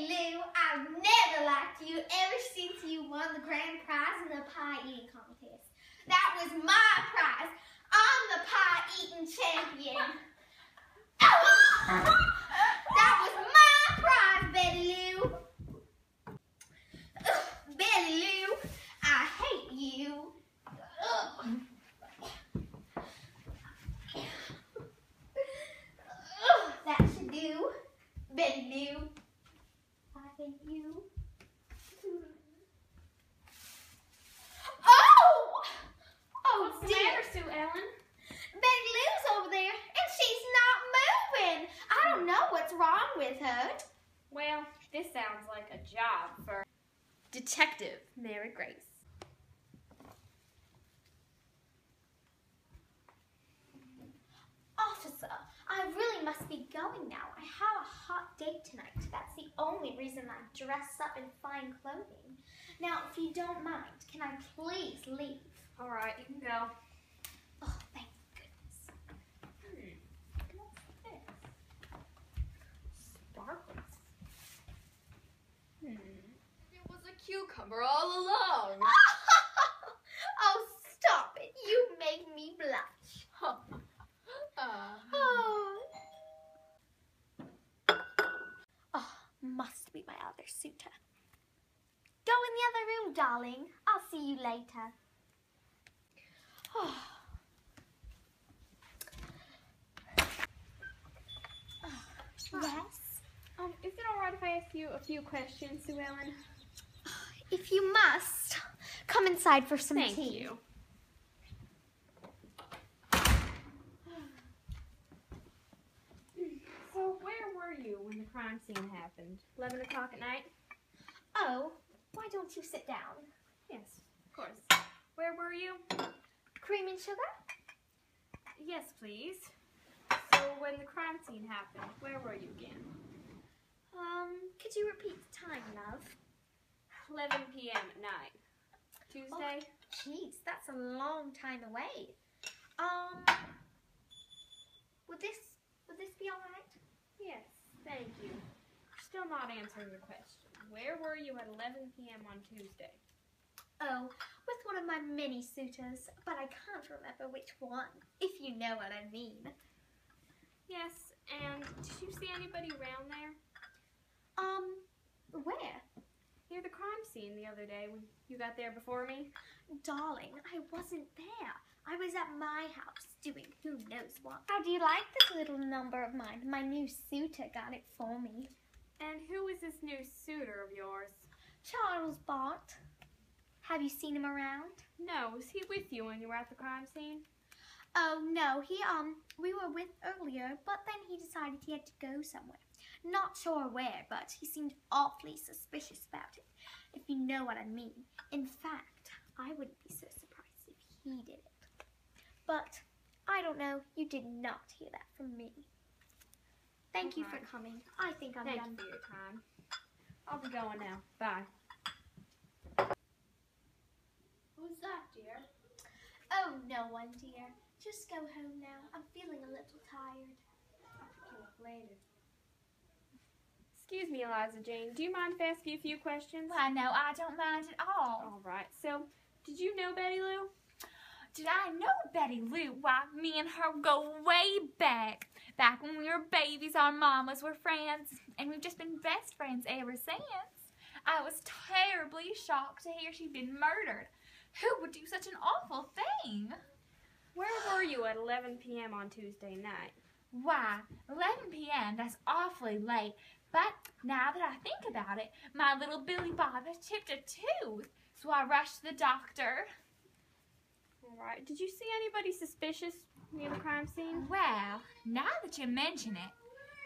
Lou, I've never liked you ever since you won the grand prize in the pie eating contest. That was my prize. I'm the pie eating champion. That was my prize, Betty Lou. Betty Lou, I hate you. That should do. Betty Lou, I hate you. Oh What's dear. the matter, Sue Ellen? Betty Lou's over there, and she's not moving. I don't know what's wrong with her. Well, this sounds like a job for Detective Mary Grace. Officer, I really must be going now. I have a hot date tonight. That's the only reason I dress up in fine clothing. Now, if you don't mind, can I please leave? All right, you can go. Oh, thank goodness. What's this? Sparkles. It was a cucumber all along. Oh, stop it. You make me blush. Oh, must be my other suitor. Go in the other room, darling. I'll see you later. Yes? Is it all right if I ask you a few questions, Sue Ellen? If you must, come inside for some tea. Thank you. So, where were you when the crime scene happened? 11 o'clock at night? Oh, why don't you sit down? Yes, of course. Where were you? Cream and sugar? Yes, please. So, when the crime scene happened, where were you again? Could you repeat the time, love? 11 p.m. at night. Tuesday? Jeez, that's a long time away. Would this be all right? Yes, thank you. Still not answering the question. Where were you at 11 p.m. on Tuesday? Oh, with one of my many suitors, but I can't remember which one, if you know what I mean. Yes, and did you see anybody around there? Where? Near the crime scene the other day when you got there before me? Darling, I wasn't there. I was at my house doing who knows what. How do you like this little number of mine? My new suitor got it for me. And who is this new suitor of yours? Charles Bart. Have you seen him around? No, was he with you when you were at the crime scene? Oh, no, we were with earlier, but then he decided he had to go somewhere. Not sure where, but he seemed awfully suspicious about it, if you know what I mean. In fact, I wouldn't be so surprised if he did it. But, I don't know, you did not hear that from me. Thank you for coming. I think I'm done. Thank you for your time. I'll be going now. Bye. Who's that, dear? Oh, no one, dear. Just go home now. I'm feeling a little tired. I'll pick you up later. Excuse me, Eliza Jane. Do you mind if I ask you a few questions? Why, no, I don't mind at all. All right. So, did you know Betty Lou? Did I know Betty Lou? Why, me and her go way back. Back when we were babies, our mamas were friends, and we've just been best friends ever since. I was terribly shocked to hear she'd been murdered. Who would do such an awful thing? Where were you at 11 p.m. on Tuesday night? Why, 11 p.m., that's awfully late. But now that I think about it, my little Billy Bob has chipped a tooth, so I rushed to the doctor. All right. Did you see anybody suspicious near the crime scene? Well, now that you mention it,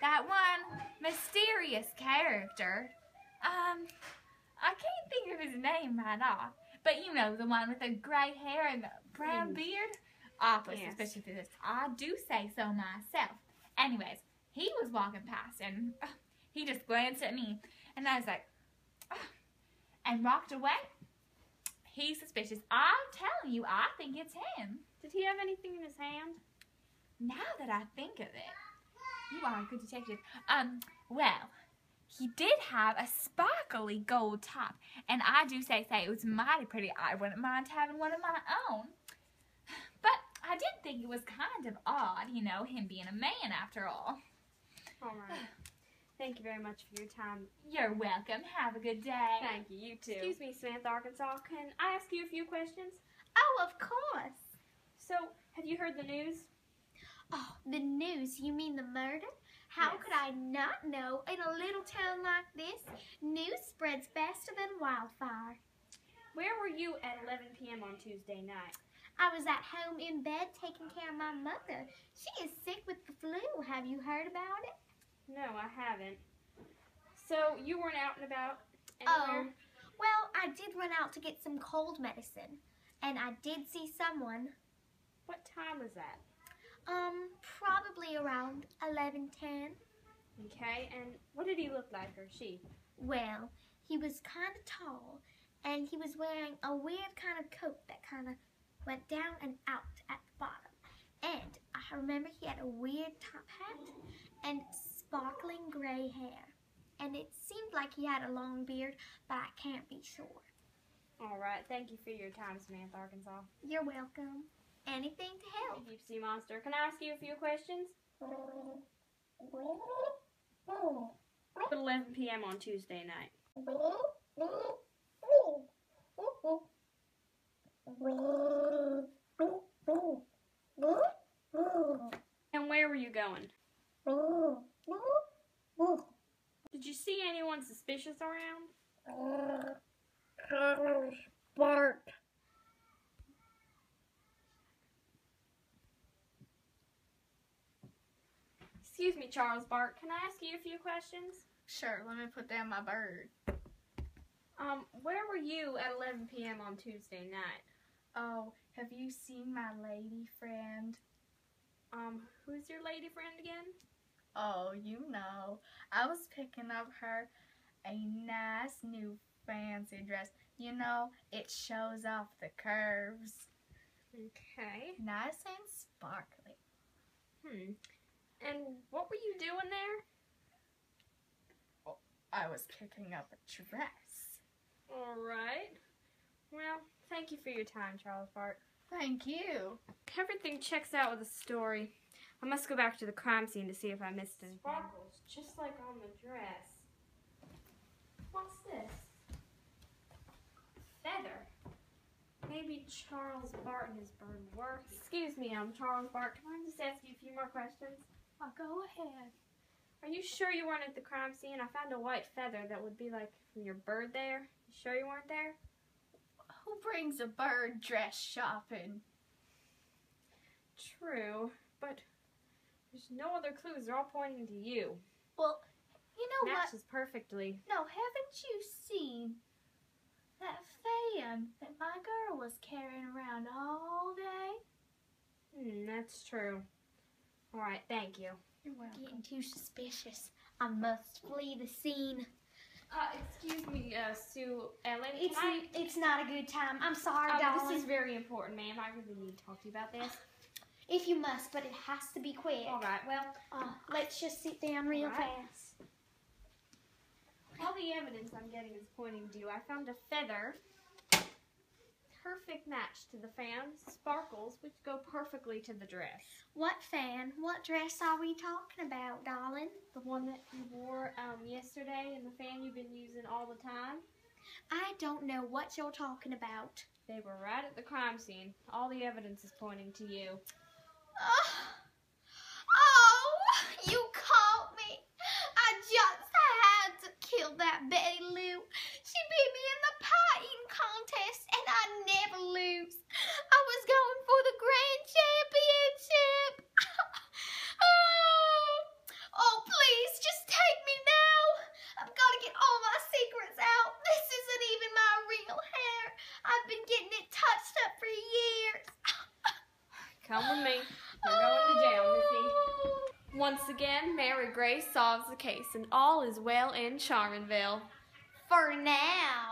that one mysterious character, I can't think of his name right off, but you know, the one with the gray hair and the brown beard. Awfully suspicious of this. I do say so myself. Anyways, he was walking past and he just glanced at me and I was like, and walked away. He's suspicious. I'm telling you, I think it's him. Did he have anything in his hand? Now that I think of it, you are a good detective. Well, he did have a sparkly gold top, and I do say it was mighty pretty. I wouldn't mind having one of my own. But I did think it was kind of odd, you know, him being a man after all. All right. Thank you very much for your time. You're welcome. Have a good day. Thank you. You too. Excuse me, Samantha, Arkansas. Can I ask you a few questions? Oh, of course. So, have you heard the news? Oh, the news? You mean the murder? How Yes. could I not know? In a little town like this, news spreads faster than wildfire. Where were you at 11 p.m. on Tuesday night? I was at home in bed taking care of my mother. She is sick with the flu. Have you heard about it? No, I haven't. So, you weren't out and about anywhere? Well, I did run out to get some cold medicine, and I did see someone. What time was that? Probably around 11:10. Okay, and what did he look like, or she? Well, he was kind of tall, and he was wearing a weird kind of coat that kind of went down and out at the bottom. And I remember he had a weird top hat and sparkling gray hair. And it seemed like he had a long beard, but I can't be sure. All right, thank you for your time, Samantha, Arkansas. You're welcome. Anything to help. Deep Sea Monster. Can I ask you a few questions? At 11 p.m. on Tuesday night. And where were you going? Did you see anyone suspicious around? Bart. Excuse me, Charles Bart. Can I ask you a few questions? Sure, let me put down my bird. Where were you at 11 p.m. on Tuesday night? Oh, have you seen my lady friend? Who's your lady friend again? Oh, you know. I was picking up her a nice new fancy dress. You know, it shows off the curves. Okay. Nice and sparkly. And what were you doing there? I was picking up a dress. All right. Well, thank you for your time, Charles Bart. Thank you. Everything checks out with the story. I must go back to the crime scene to see if I missed anything. Sparkles, just like on the dress. What's this? Feather. Maybe Charles Bart and his bird work. Excuse me, I'm Charles Bart. Can I just ask you a few more questions? Oh, go ahead. Are you sure you weren't at the crime scene? I found a white feather that would be like from your bird there. You sure you weren't there? Who brings a bird dress shopping? True, but there's no other clues. They're all pointing to you. Well, you know what? Matches perfectly. No, haven't you seen that fan that my girl was carrying around all day? That's true. All right, thank you. You're welcome. Getting too suspicious. I must flee the scene. Excuse me, Sue Ellen. It's not a good time. I'm sorry, darling. This is very important, ma'am. I really need to talk to you about this. If you must, but it has to be quick. All right, well, Let's just sit down real All right. fast. all the evidence I'm getting is pointing to you. I found a feather. Perfect match to the fan. Sparkles, which go perfectly to the dress. What fan? What dress are we talking about, darling? The one that you wore yesterday and the fan you've been using all the time. I don't know what you're talking about. They were right at the crime scene. All the evidence is pointing to you. Oh, you caught me. I just had to kill that Betty Lou. She beat me in the pie eating contest, and I never lose. I was going for the grand championship. Oh, please, just take me now. I've got to get all my secrets out. This isn't even my real hair. I've been getting it touched up for years. Come with me. You're going to jail, Missy. Once again, Mary Grace solves the case, and all is well in Charminville. For now.